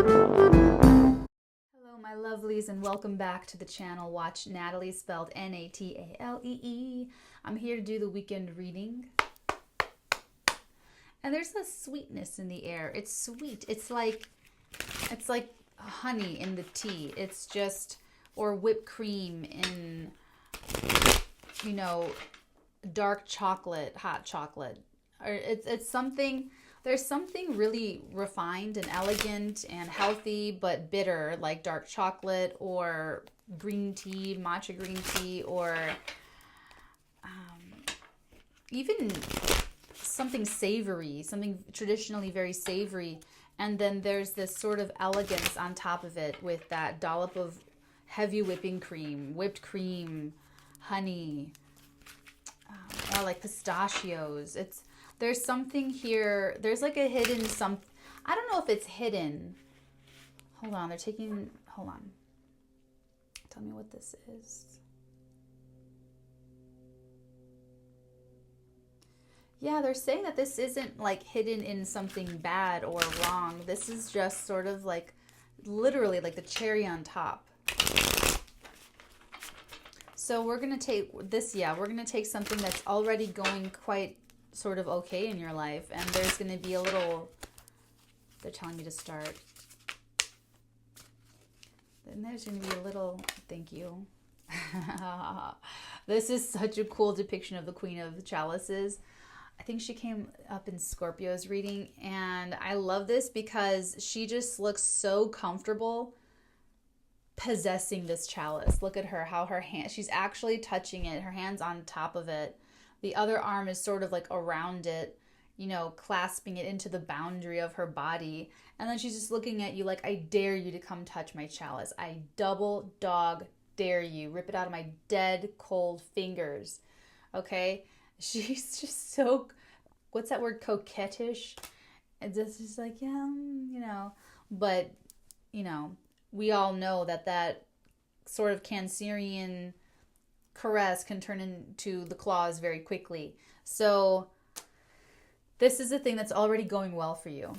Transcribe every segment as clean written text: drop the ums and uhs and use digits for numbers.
Hello my lovelies and welcome back to the channel. Watch Natalie, spelled Natalee. I'm here to do the weekend reading. And there's a sweetness in the air. It's sweet. It's like honey in the tea. It's just, or whipped cream in, you know, dark chocolate, hot chocolate. Or it's something, there's something really refined and elegant and healthy but bitter, like dark chocolate or green tea, matcha green tea, or even something savory, something traditionally very savory. And then there's this sort of elegance on top of it with that dollop of heavy whipped cream, honey, or like pistachios. There's something here. There's like a hidden I don't know if it's hidden. Hold on. Hold on. Tell me what this is. Yeah, they're saying that this isn't like hidden in something bad or wrong. This is just sort of like literally like the cherry on top. So we're going to take this, we're going to take something that's already going quite sort of okay in your life, and there's going to be a little, they're telling me to start. Then there's going to be a little, thank you. This is such a cool depiction of the Queen of Chalices. I think she came up in Scorpio's reading, and I love this because she just looks so comfortable possessing this chalice. Look at her, how her hand, she's actually touching it. Her hand's on top of it. The other arm is sort of like around it, you know, clasping it into the boundary of her body. And then she's just looking at you like, I dare you to come touch my chalice. I double dog dare you. Rip it out of my dead cold fingers. Okay? She's just so, what's that word? Coquettish. And just like, yeah, you know. But, you know, we all know that sort of Cancerian caress can turn into the claws very quickly. So this is a thing that's already going well for you.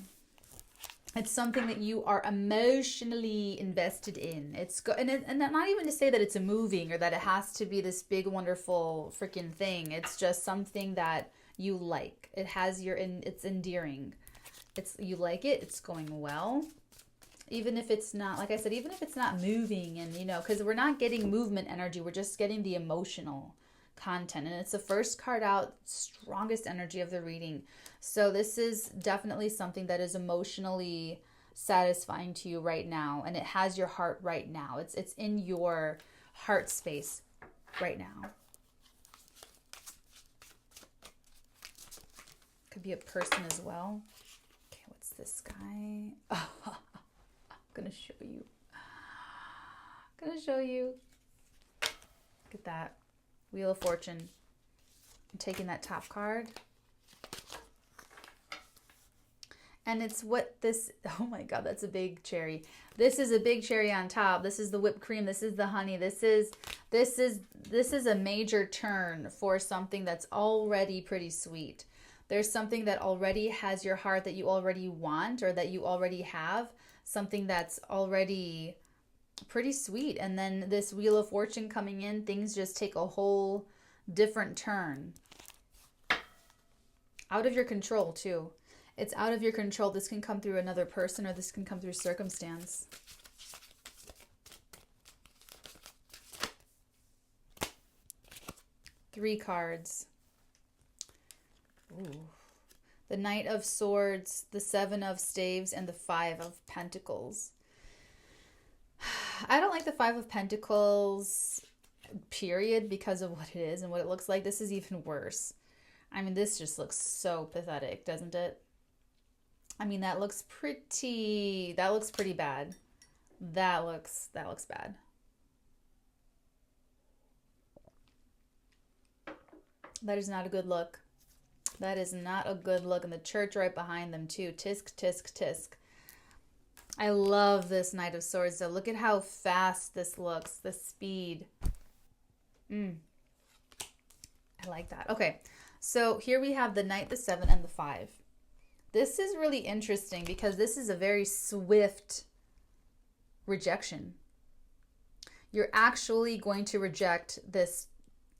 It's something that you are emotionally invested in. And not even to say that it's a moving or that it has to be this big wonderful freaking thing. It's just something that you like. It's endearing. You like it. It's going well. Even if it's not, like I said, even if it's not moving, and, you know, because we're not getting movement energy, we're just getting the emotional content. And it's the first card out, strongest energy of the reading. So this is definitely something that is emotionally satisfying to you right now. And it has your heart right now. It's in your heart space right now. Could be a person as well. Okay, what's this guy? Oh. Gonna show you. Look at that. Wheel of Fortune. I'm taking that top card. And it's what this, oh my God, that's a big cherry. This is a big cherry on top. This is the whipped cream. This is the honey. This is a major turn for something that's already pretty sweet. There's something that already has your heart that you already want or that you already have. Something that's already pretty sweet. And then this Wheel of Fortune coming in, things just take a whole different turn. Out of your control, too. It's out of your control. This can come through another person, or this can come through circumstance. Three cards. Ooh. The Knight of Swords, the Seven of Staves, and the Five of Pentacles. I don't like the Five of Pentacles, period, because of what it is and what it looks like. This is even worse. I mean, this just looks so pathetic, doesn't it? I mean, that looks pretty bad. That looks bad. That is not a good look. That is not a good look. And the church right behind them too. Tisk, tisk, tisk. I love this Knight of Swords though. Look at how fast this looks. The speed. I like that. Okay. So here we have the Knight, the 7, and the 5. This is really interesting because this is a very swift rejection. You're actually going to reject this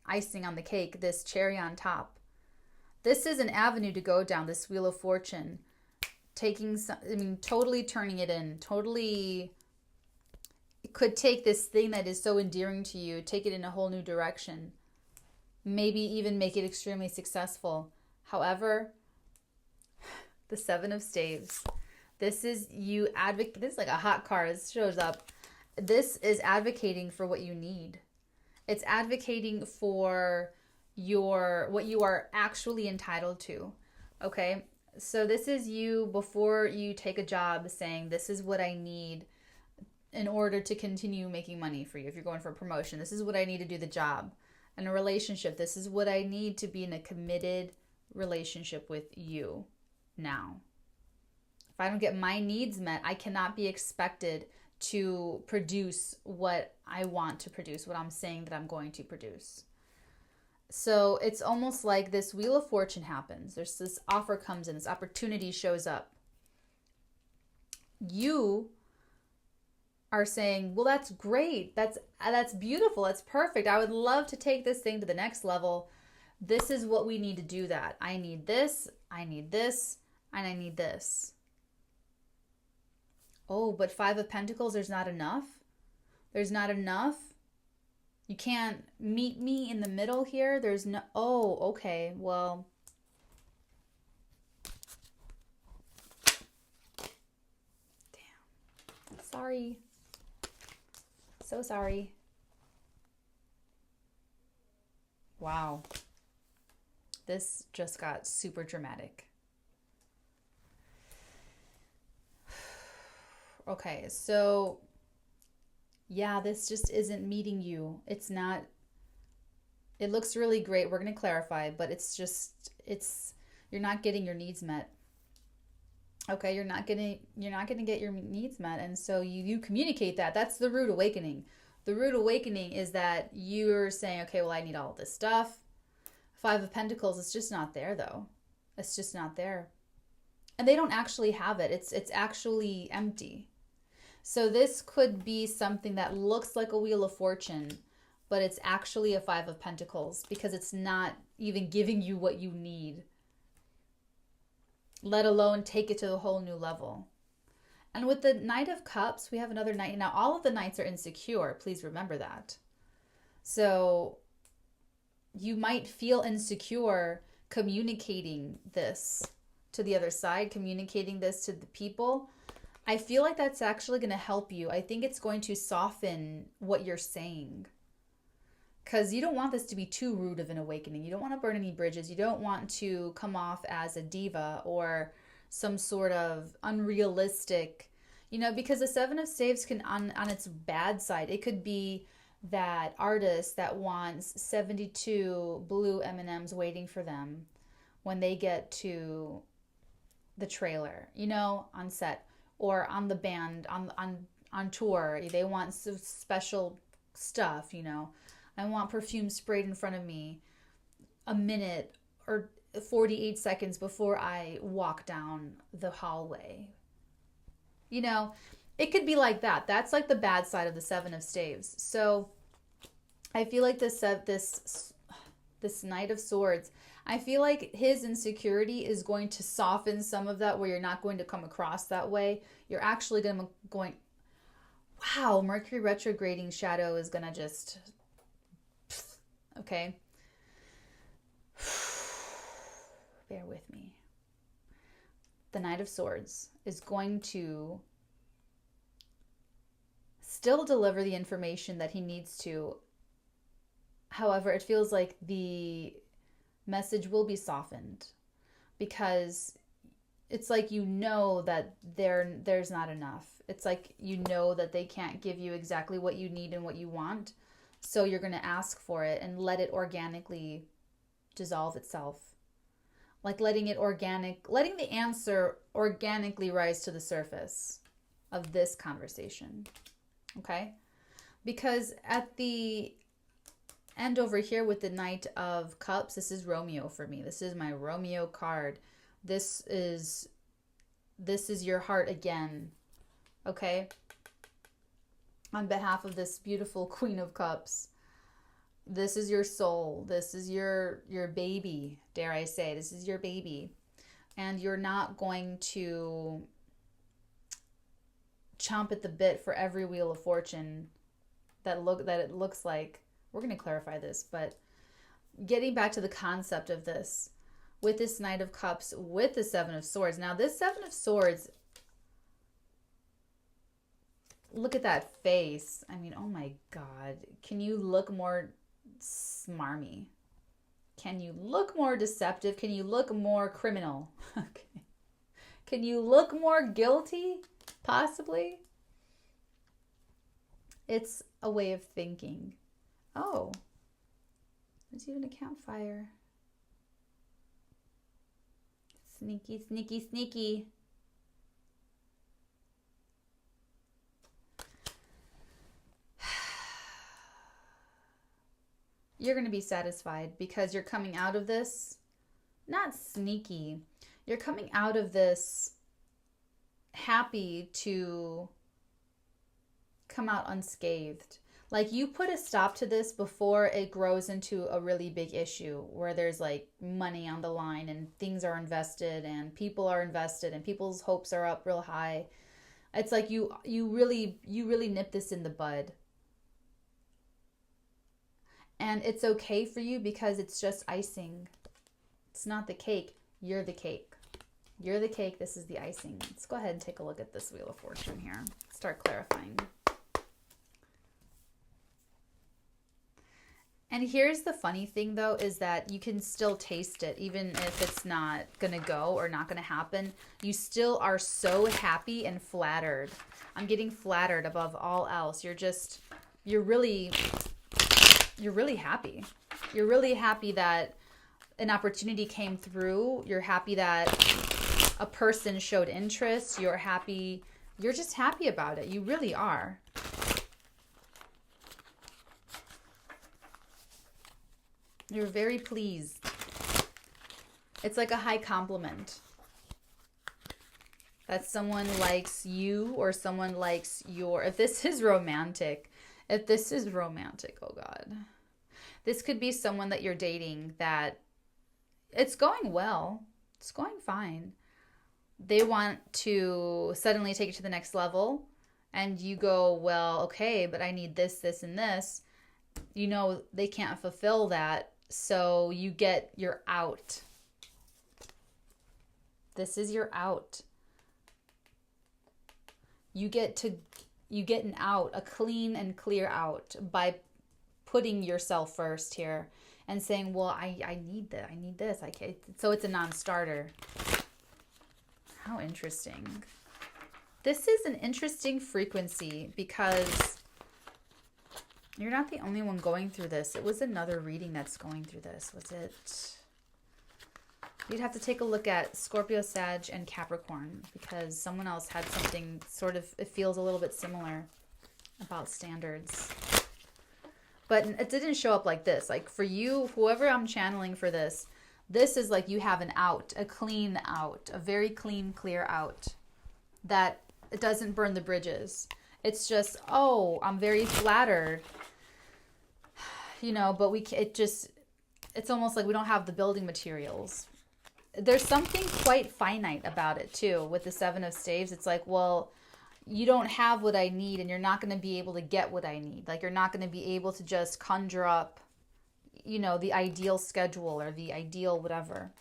icing on the cake, this cherry on top. This is an avenue to go down, this Wheel of Fortune. Totally turning it in. Totally, it could take this thing that is so endearing to you, take it in a whole new direction. Maybe even make it extremely successful. However, the Seven of Staves. This is you advocate. This is like a hot card. This shows up. This is advocating for what you need. It's advocating for what you are actually entitled to. Okay? So this is you before you take a job saying, this is what I need in order to continue making money for you. If you're going for a promotion, this is what I need to do the job. In a relationship, this is what I need to be in a committed relationship with you now. If I don't get my needs met, I cannot be expected to produce what I want to produce, what I'm saying that I'm going to produce. So it's almost like this Wheel of Fortune happens. There's this offer comes in, this opportunity shows up. You are saying, well, that's great. That's beautiful. That's perfect. I would love to take this thing to the next level. This is what we need to do that. I need this, and I need this. Oh, but Five of Pentacles, there's not enough. There's not enough. You can't meet me in the middle here. There's no, oh, okay. Well, damn. Sorry. So sorry. Wow. This just got super dramatic. Okay, so yeah, this just isn't meeting you. It's not, it looks really great. We're going to clarify, but you're not getting your needs met. Okay, you're not going to get your needs met. And so you communicate that. That's the rude awakening. The rude awakening is that you're saying, okay, well, I need all this stuff. Five of Pentacles, it's just not there though. It's just not there. And they don't actually have it. It's actually empty. So this could be something that looks like a Wheel of Fortune, but it's actually a Five of Pentacles because it's not even giving you what you need, let alone take it to a whole new level. And with the Knight of Cups, we have another knight. Now, all of the knights are insecure. Please remember that. So you might feel insecure communicating this to the other side, communicating this to the people. I feel like that's actually going to help you. I think it's going to soften what you're saying. Because you don't want this to be too rude of an awakening. You don't want to burn any bridges. You don't want to come off as a diva or some sort of unrealistic, because the Seven of Staves can, on its bad side, it could be that artist that wants 72 blue M&Ms waiting for them when they get to the trailer, on set or on the band, on tour. They want some special stuff, I want perfume sprayed in front of me a minute or 48 seconds before I walk down the hallway. It could be like that. That's like the bad side of the Seven of Staves. So I feel like this Knight of Swords, I feel like his insecurity is going to soften some of that, where you're not going to come across that way. You're actually going, wow, Mercury retrograding shadow is going to just, okay. Bear with me. The Knight of Swords is going to still deliver the information that he needs to. However, it feels like the message will be softened because it's like that there's not enough. It's like that they can't give you exactly what you need and what you want. So you're going to ask for it and let it organically dissolve itself. Like letting the answer organically rise to the surface of this conversation. Okay? Because at the end over here with the Knight of Cups, this is Romeo for me. This is my Romeo card. This is your heart again. Okay? on behalf of this beautiful Queen of Cups. This is your soul. This is your baby, dare I say. This is your baby. And you're not going to chomp at the bit for every wheel of fortune that it looks like. We're going to clarify this, but getting back to the concept of this, with this Knight of Cups, with the Seven of Swords. Now, this Seven of Swords, look at that face. I mean, oh my God. Can you look more smarmy? Can you look more deceptive? Can you look more criminal? Okay. Can you look more guilty? Possibly. It's a way of thinking. Oh, there's even a campfire. Sneaky, sneaky, sneaky. You're going to be satisfied because you're coming out of this, not sneaky. You're coming out of this happy to come out unscathed. Like, you put a stop to this before it grows into a really big issue where there's like money on the line and things are invested and people are invested and people's hopes are up real high. It's like you really nip this in the bud. And it's okay for you because it's just icing. It's not the cake. You're the cake. You're the cake. This is the icing. Let's go ahead and take a look at this Wheel of Fortune here. Start clarifying. And here's the funny thing, though, is that you can still taste it, even if it's not going to go or not going to happen. You still are so happy and flattered. I'm getting flattered above all else. You're really happy. You're really happy that an opportunity came through. You're happy that a person showed interest. You're happy. You're just happy about it. You really are. You're very pleased. It's like a high compliment that someone likes you or someone likes if this is romantic, oh God. This could be someone that you're dating that it's going well. It's going fine. They want to suddenly take it to the next level and you go, well, okay, but I need this, this, and this. You know, they can't fulfill that. So you get your out. This is your out. You get an out, a clean and clear out by putting yourself first here and saying, well, I need that. I need this. I can't. So it's a non-starter. How interesting. This is an interesting frequency because you're not the only one going through this. It was another reading that's going through this. Was it? You'd have to take a look at Scorpio, Sag, and Capricorn because someone else had something sort of, it feels a little bit similar about standards. But it didn't show up like this. Like for you, whoever I'm channeling for this is like you have an out, a clean out, a very clean, clear out that it doesn't burn the bridges. It's just, oh, I'm very flattered. You know, but it's almost like we don't have the building materials. There's something quite finite about it too. With the Seven of Staves, it's like, well, you don't have what I need and you're not going to be able to get what I need. Like you're not going to be able to just conjure up, you know, the ideal schedule or the ideal whatever.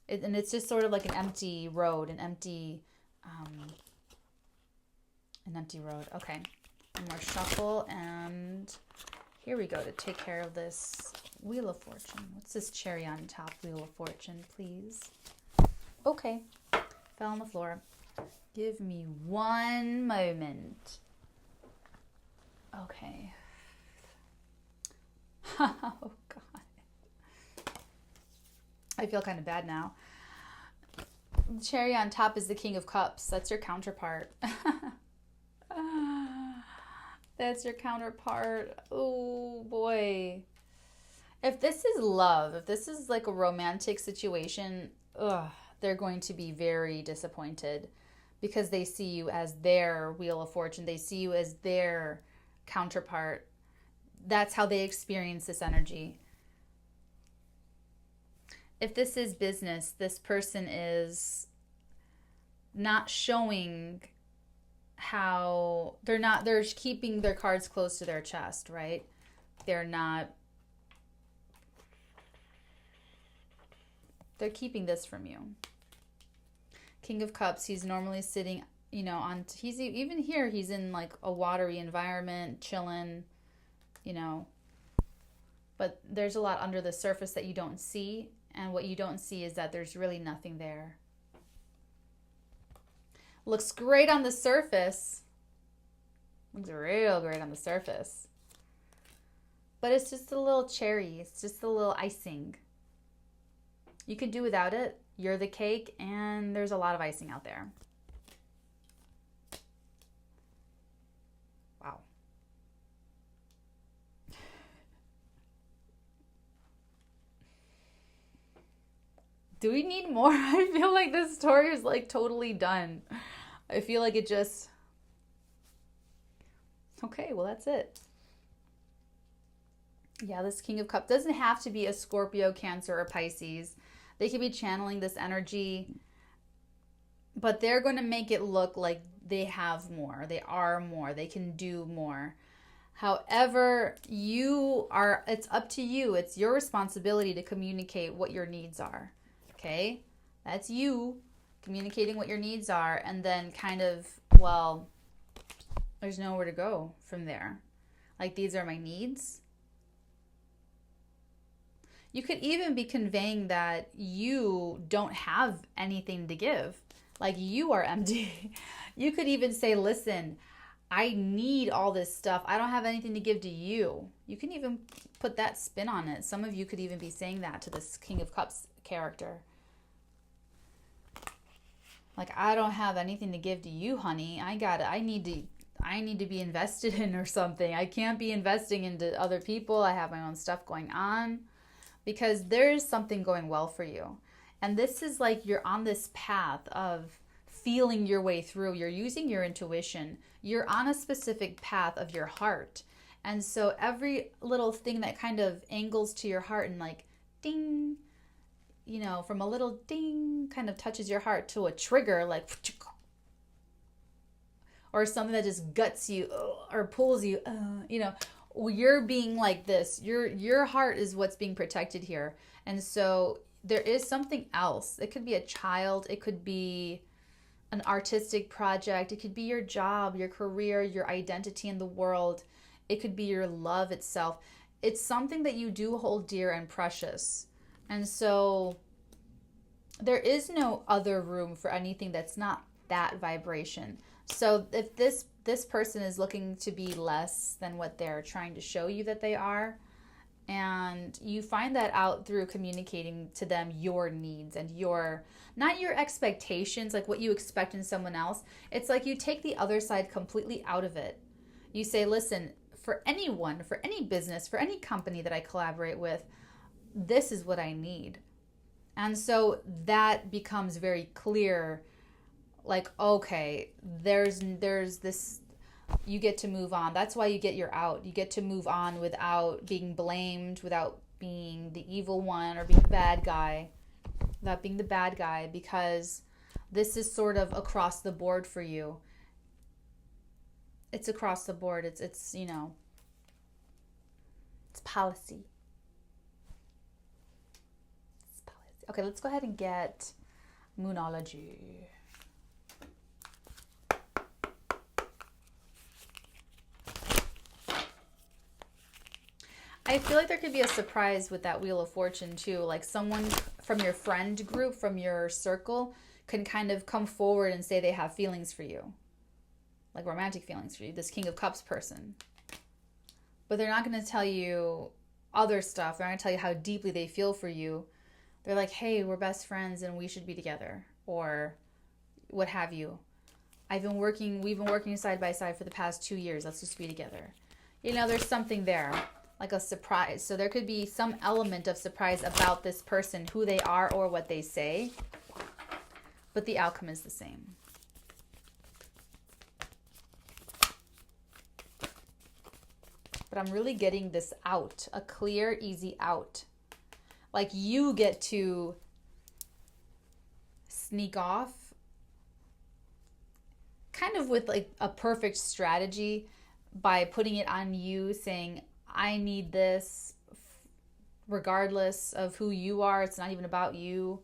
And it's just sort of like an empty road, an empty road. Okay. One more shuffle and here we go to take care of this Wheel of Fortune. What's this cherry on top Wheel of Fortune, please? Okay. Fell on the floor. Give me one moment. Okay. Oh, God. I feel kind of bad now. The cherry on top is the King of Cups. That's your counterpart. That's your counterpart. Oh, boy. If this is love, if this is like a romantic situation, they're going to be very disappointed because they see you as their wheel of fortune. They see you as their counterpart. That's how they experience this energy. If this is business, this person is not showing how they're keeping their cards close to their chest, right? They're keeping this from you. King of Cups, he's normally sitting, you know, he's even here, he's in like a watery environment, chilling, you know, but there's a lot under the surface that you don't see, and what you don't see is that there's really nothing there. Looks great on the surface. Looks real great on the surface. But it's just a little cherry. It's just a little icing. You can do without it. You're the cake, and there's a lot of icing out there. Wow. Do we need more? I feel like this story is like totally done. I feel like it just... Okay, well, that's it. Yeah, this King of Cups doesn't have to be a Scorpio, Cancer, or Pisces. They could be channeling this energy, but they're going to make it look like they have more. They are more. They can do more. However, it's up to you. It's your responsibility to communicate what your needs are. Okay? That's you communicating what your needs are, and then kind of, well, there's nowhere to go from there. Like, these are my needs. You could even be conveying that you don't have anything to give. Like, you are empty. You could even say, listen, I need all this stuff. I don't have anything to give to you. You can even put that spin on it. Some of you could even be saying that to this King of Cups character. Like, I don't have anything to give to you, honey. I need to be invested in or something. I can't be investing into other people. I have my own stuff going on. Because there's something going well for you. And this is like you're on this path of feeling your way through. You're using your intuition. You're on a specific path of your heart. And so every little thing that kind of angles to your heart and like ding, you know, from a little ding kind of touches your heart to a trigger like, or something that just guts you or pulls you, you know, you're being like this. Your heart is what's being protected here. And so there is something else. It could be a child. It could be an artistic project. It could be your job, your career, your identity in the world. It could be your love itself. It's something that you do hold dear and precious. And so there is no other room for anything that's not that vibration. So if this person is looking to be less than what they're trying to show you that they are, and you find that out through communicating to them your needs and not your expectations, like what you expect in someone else. It's like you take the other side completely out of it. You say, listen, for anyone, for any business, for any company that I collaborate with, this is what I need. And so that becomes very clear. Like, okay, there's this, you get to move on. That's why you get your out. You get to move on without being blamed, without being the evil one or being the bad guy, without being the bad guy, because this is sort of across the board for you. It's across the board. It's you know, it's policy. It's policy. Okay, let's go ahead and get Moonology. I feel like there could be a surprise with that Wheel of Fortune too. Like someone from your friend group, from your circle, can kind of come forward and say they have feelings for you. Like romantic feelings for you, this King of Cups person. But they're not going to tell you other stuff. They're not going to tell you how deeply they feel for you. They're like, hey, we're best friends and we should be together. Or what have you. We've been working side by side for the past 2 years. Let's just be together. You know, there's something there. Like a surprise. So there could be some element of surprise about this person, who they are or what they say. But the outcome is the same. but I'm really getting this out, a clear, easy out. Like you get to sneak off kind of with like a perfect strategy by putting it on you, saying, I need this regardless of who you are. It's not even about you.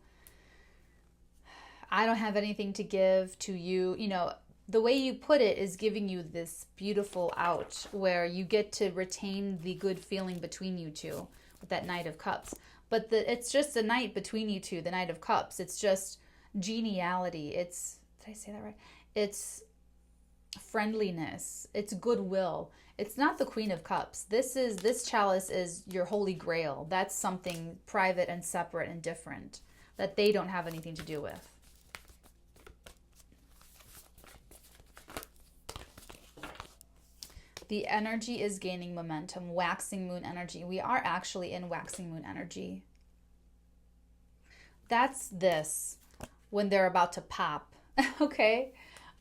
I don't have anything to give to you. You know, the way you put it is giving you this beautiful out where you get to retain the good feeling between you two with that Knight of Cups. But it's just a night between you two, the Knight of Cups. It's just geniality. It's, did I say that right? It's friendliness. It's goodwill. It's not the Queen of Cups. This chalice is your holy grail. That's something private and separate and different that they don't have anything to do with. The energy is gaining momentum, waxing moon energy. We are actually in waxing moon energy. That's this when they're about to pop, okay?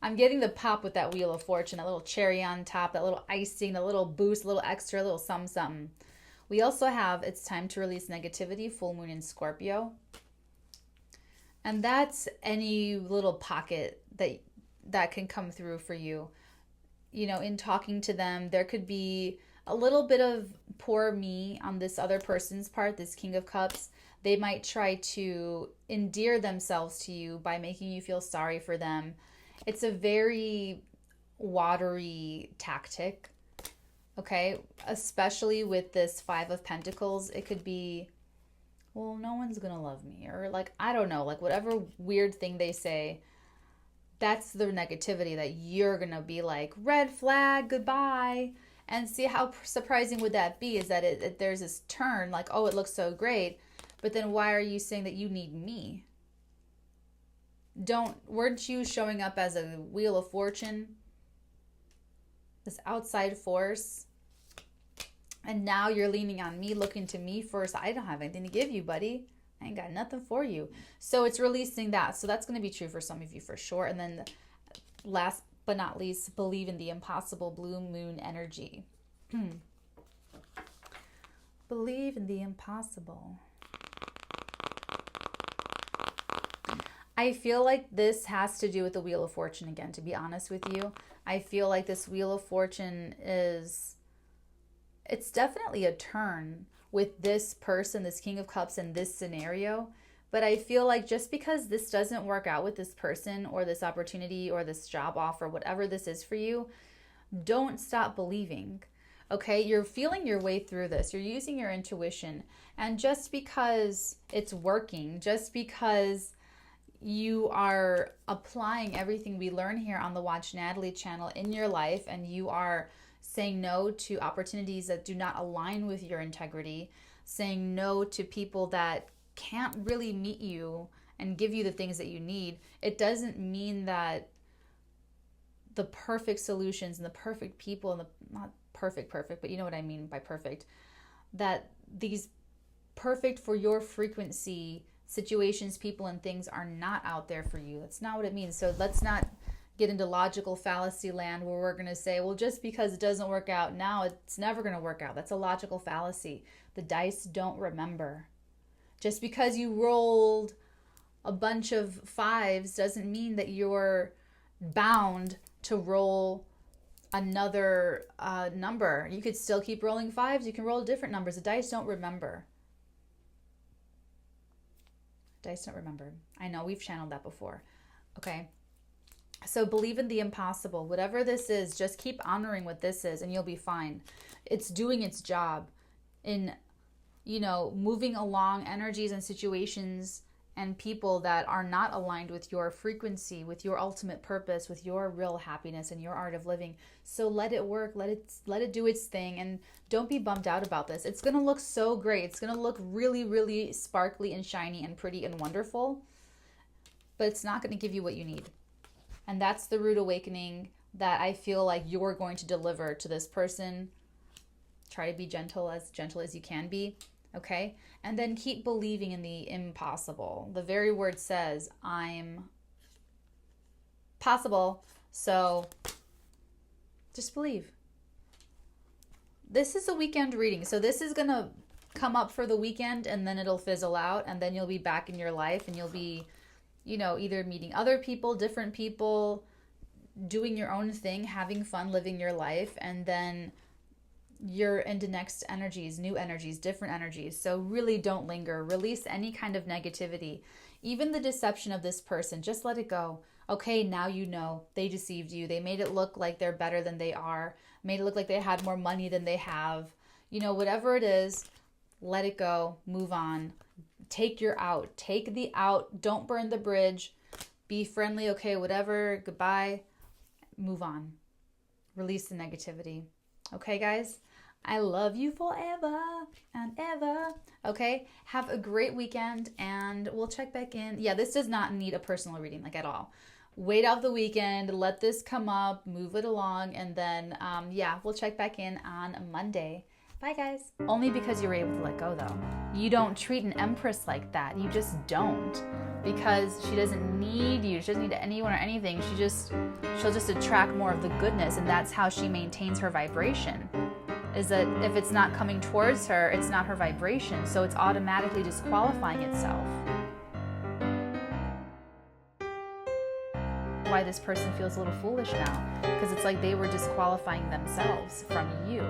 I'm getting the pop with that Wheel of Fortune, that little cherry on top, that little icing, a little boost, a little extra, a little something. We also have it's time to release negativity, full moon in Scorpio. And that's any little pocket that can come through for you. You know, in talking to them, there could be a little bit of poor me on this other person's part, this King of Cups. They might try to endear themselves to you by making you feel sorry for them. It's a very watery tactic, okay? Especially with this Five of Pentacles. It could be, well, no one's gonna love me. Or like, I don't know, like whatever weird thing they say. That's the negativity that you're going to be like, red flag, goodbye. And see how surprising would that be is that there's this turn like, oh, it looks so great. But then why are you saying that you need me? Weren't you showing up as a Wheel of Fortune? This outside force. And now you're leaning on me, looking to me first. I don't have anything to give you, buddy. I ain't got nothing for you. So it's releasing that. So that's going to be true for some of you for sure. And then last but not least, believe in the impossible, blue moon energy. Believe in the impossible. I feel like this has to do with the Wheel of Fortune again, to be honest with you. I feel like this Wheel of Fortune it's definitely a turn with this person, this King of Cups in this scenario. But I feel like just because this doesn't work out with this person or this opportunity or this job offer, whatever this is for you, don't stop believing. Okay, you're feeling your way through this. You're using your intuition. And just because it's working, just because you are applying everything we learn here on the Watch Natalie channel in your life, and you are saying no to opportunities that do not align with your integrity, saying no to people that can't really meet you and give you the things that you need, it doesn't mean that the perfect solutions and the perfect people and the not perfect, but you know what I mean by perfect, that these perfect for your frequency situations, people, and things are not out there for you. That's not what it means. So let's not get into logical fallacy land where we're going to say, well, just because it doesn't work out now, it's never going to work out. That's a logical fallacy. The dice don't remember. Just because you rolled a bunch of fives doesn't mean that you're bound to roll another number. You could still keep rolling fives. You can roll different numbers. The dice don't remember. Dice don't remember. I know we've channeled that before. Okay. So believe in the impossible. Whatever this is, just keep honoring what this is and you'll be fine. It's doing its job in, you know, moving along energies and situations and people that are not aligned with your frequency, with your ultimate purpose, with your real happiness and your art of living. So let it work, let it do its thing, and don't be bummed out about this. It's going to look so great. It's going to look really, really sparkly and shiny and pretty and wonderful, but it's not going to give you what you need. And that's the rude awakening that I feel like you're going to deliver to this person. Try to be gentle as you can be. Okay? And then keep believing in the impossible. The very word says, I'm possible. So just believe. this is a weekend reading. So this is going to come up for the weekend and then it'll fizzle out and then you'll be back in your life and you'll be, you know, either meeting other people, different people, doing your own thing, having fun, living your life, and then you're into next energies, new energies, different energies. So really don't linger. Release any kind of negativity. Even the deception of this person, just let it go. Okay, now you know they deceived you. They made it look like they're better than they are, made it look like they had more money than they have. You know, whatever it is, let it go, move on. Take your out. Take the out. Don't burn the bridge. Be friendly. Okay, whatever. Goodbye. Move on. Release the negativity. Okay, guys? I love you forever and ever. Okay? Have a great weekend and we'll check back in. Yeah, this does not need a personal reading, like, at all. Wait out the weekend. Let this come up. Move it along. And then, yeah, we'll check back in on Monday. Bye, guys. Only because you were able to let go, though. You don't treat an empress like that. You just don't. Because she doesn't need you. She doesn't need anyone or anything. She'll just attract more of the goodness. And that's how she maintains her vibration. Is that if it's not coming towards her, it's not her vibration. So it's automatically disqualifying itself. Why this person feels a little foolish now. Because it's like they were disqualifying themselves from you.